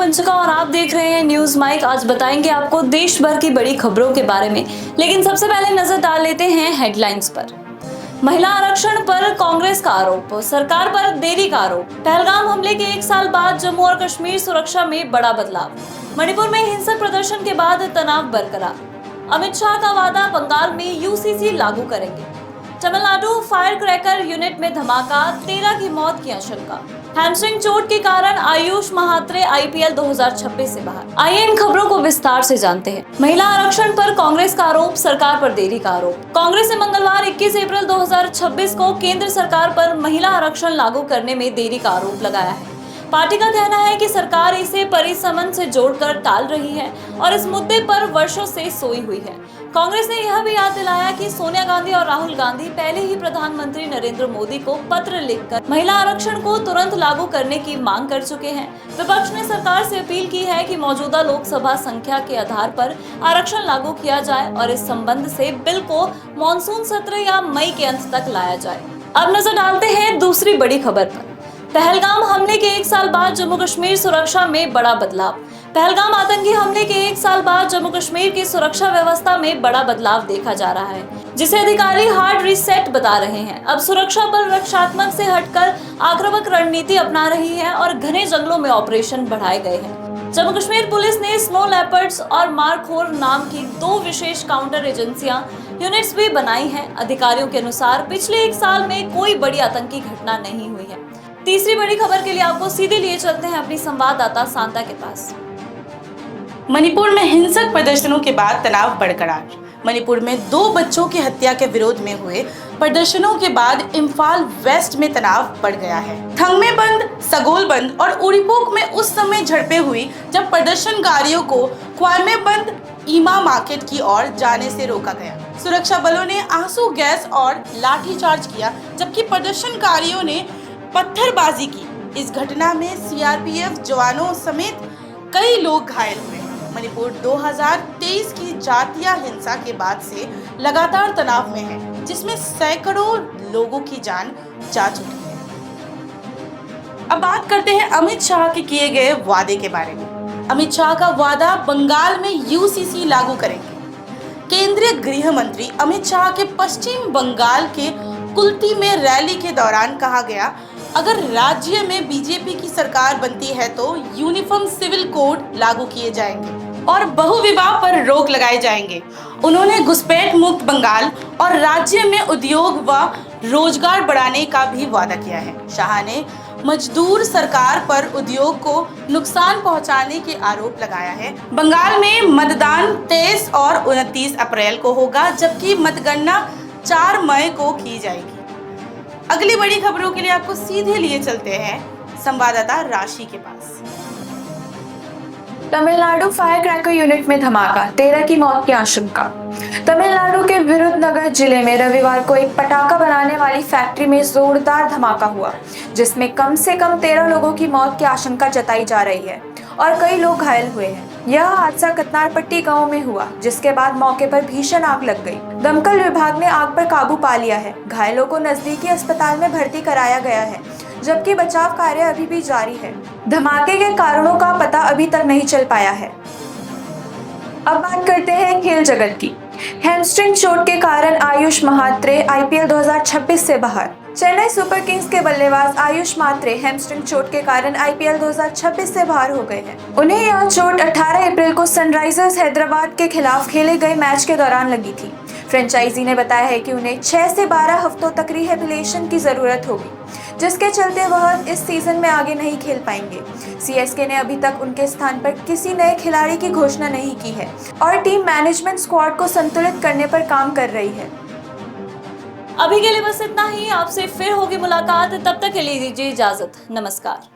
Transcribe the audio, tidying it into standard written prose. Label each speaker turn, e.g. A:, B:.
A: वंशिका और आप देख रहे हैं न्यूज माइक। आज बताएंगे आपको देश भर की बड़ी खबरों के बारे में, लेकिन सबसे पहले नजर डाल लेते हैं हेडलाइंस पर। महिला आरक्षण पर कांग्रेस का आरोप, सरकार पर देरी का आरोप। पहलगाम हमले के 1 साल बाद जम्मू और कश्मीर सुरक्षा में बड़ा बदलाव। मणिपुर में हिंसक प्रदर्शन के बाद तनाव बरकरार। अमित शाह का वादा, बंगाल में यूसीसी लागू करेंगे। तमिलनाडु फायर क्रैकर यूनिट में धमाका, 13 की मौत की आशंका। हैमस्ट्रिंग चोट के कारण आयुष महात्रे आईपीएल 2026 से बाहर। आइए इन खबरों को विस्तार से जानते हैं। महिला आरक्षण पर कांग्रेस का आरोप, सरकार पर देरी का आरोप। कांग्रेस ने मंगलवार 21 अप्रैल 2026 को केंद्र सरकार पर महिला आरक्षण लागू करने में देरी का आरोप लगाया है। पार्टी का कहना है कि सरकार इसे परिसमन से जोड़कर टाल रही है और इस मुद्दे पर वर्षों से सोई हुई है। कांग्रेस ने यह भी याद दिलाया कि सोनिया गांधी और राहुल गांधी पहले ही प्रधानमंत्री नरेंद्र मोदी को पत्र लिखकर महिला आरक्षण को तुरंत लागू करने की मांग कर चुके हैं। विपक्ष ने सरकार से अपील की है कि मौजूदा लोकसभा संख्या के आधार पर आरक्षण लागू किया जाए और इस संबंध से बिल को मॉनसून सत्र या मई के अंत तक लाया जाए। अब नजर डालते हैं दूसरी बड़ी खबर पर। पहलगाम हमले के 1 साल बाद जम्मू कश्मीर सुरक्षा में बड़ा बदलाव। पहलगाम आतंकी हमले के 1 साल बाद जम्मू कश्मीर की सुरक्षा व्यवस्था में बड़ा बदलाव देखा जा रहा है, जिसे अधिकारी हार्ड रीसेट बता रहे हैं। अब सुरक्षा बल रक्षात्मक से हटकर आक्रामक रणनीति अपना रही है और घने जंगलों में ऑपरेशन बढ़ाए गए हैं। जम्मू कश्मीर पुलिस ने स्नो लेपर्ड्स और मारखोर नाम की 2 विशेष काउंटर एजेंसियां यूनिट्स भी बनाई हैं। अधिकारियों के अनुसार पिछले 1 साल में कोई बड़ी आतंकी घटना नहीं हुई है। तीसरी बड़ी खबर के लिए आपको सीधे लिए चलते हैं अपनी संवाददाता सांता के पास।
B: मणिपुर में हिंसक प्रदर्शनों के बाद तनाव बरकरार। मणिपुर में 2 बच्चों की हत्या के विरोध में हुए प्रदर्शनों के बाद इम्फाल वेस्ट में तनाव बढ़ गया है। थंगमेबंद, सगोलबंद और उड़ीपोक में उस समय झड़पें हुई जब प्रदर्शनकारियों को क्वामेबंद ईमा मार्केट की ओर जाने से रोका गया। सुरक्षा बलों ने आंसू गैस और लाठीचार्ज किया, जबकि प्रदर्शनकारियों ने पत्थरबाजी की। इस घटना में सीआरपीएफ जवानों समेत कई लोग घायल हुए। मणिपुर 2023 की जातीय हिंसा के बाद से लगातार तनाव में है, जिसमें सैकड़ों लोगों की जान जा चुकी है। अब बात करते हैं अमित शाह के किए गए वादे के बारे में। अमित शाह का वादा, बंगाल में यूसीसी लागू करेंगे। केंद्रीय गृह मंत्री अमित शाह के पश्चिम बंगाल के कुल्टी में रैली के दौरान कहा गया, अगर राज्य में बीजेपी की सरकार बनती है तो यूनिफॉर्म सिविल कोड लागू किए जाएंगे और बहुविवाह पर रोक लगाए जाएंगे। उन्होंने घुसपैठ मुक्त बंगाल और राज्य में उद्योग व रोजगार बढ़ाने का भी वादा किया है। शाह ने मजदूर सरकार पर उद्योग को नुकसान पहुंचाने के आरोप लगाया है। बंगाल में मतदान 23 और 29 अप्रैल को होगा, जबकि मतगणना 4 मई को की जाएगी। अगली बड़ी खबरों के लिए आपको सीधे लिए चलते हैं संवाददाता राशि के पास।
C: तमिलनाडु फायर क्रैकर यूनिट में धमाका, 13 की मौत की आशंका। तमिलनाडु के विरुधनगर जिले में रविवार को एक पटाखा बनाने वाली फैक्ट्री में जोरदार धमाका हुआ, जिसमें कम से कम 13 लोगों की मौत की आशंका जताई जा रही है और कई लोग घायल हुए हैं। यह हादसा कतनारपट्टी गांव में हुआ, जिसके बाद मौके पर भीषण आग लग गई। दमकल विभाग ने आग पर काबू पा लिया है। घायलों को नजदीकी अस्पताल में भर्ती कराया गया है, जबकि बचाव कार्य अभी भी जारी है। धमाके के कारणों का पता अभी तक नहीं चल पाया है। अब बात करते हैं खेल जगत की। हैमस्ट्रिंग चोट के कारण आयुष महात्रे आईपीएल 2026 से बाहर। चेन्नई सुपर किंग्स के बल्लेबाज आयुष महात्रे हैमस्ट्रिंग चोट के कारण आईपीएल 2026 से बाहर हो गए हैं। उन्हें यह चोट 18 अप्रैल को सनराइजर्स हैदराबाद के खिलाफ खेले गए मैच के दौरान लगी थी। फ्रेंचाइजी ने बताया है कि उन्हें 6 से 12 हफ्तों तक रिहेबिलिटेशन की जरूरत होगी, जिसके चलते वह इस सीजन में आगे नहीं खेल पाएंगे। सीएसके ने अभी तक उनके स्थान पर किसी नए खिलाड़ी की घोषणा नहीं की है और टीम मैनेजमेंट स्क्वाड को संतुलित करने पर काम कर रही है।
A: अभी के लिए बस इतना ही। आपसे फिर होगी मुलाकात, तब तक के लिए दीजिए इजाजत। नमस्कार।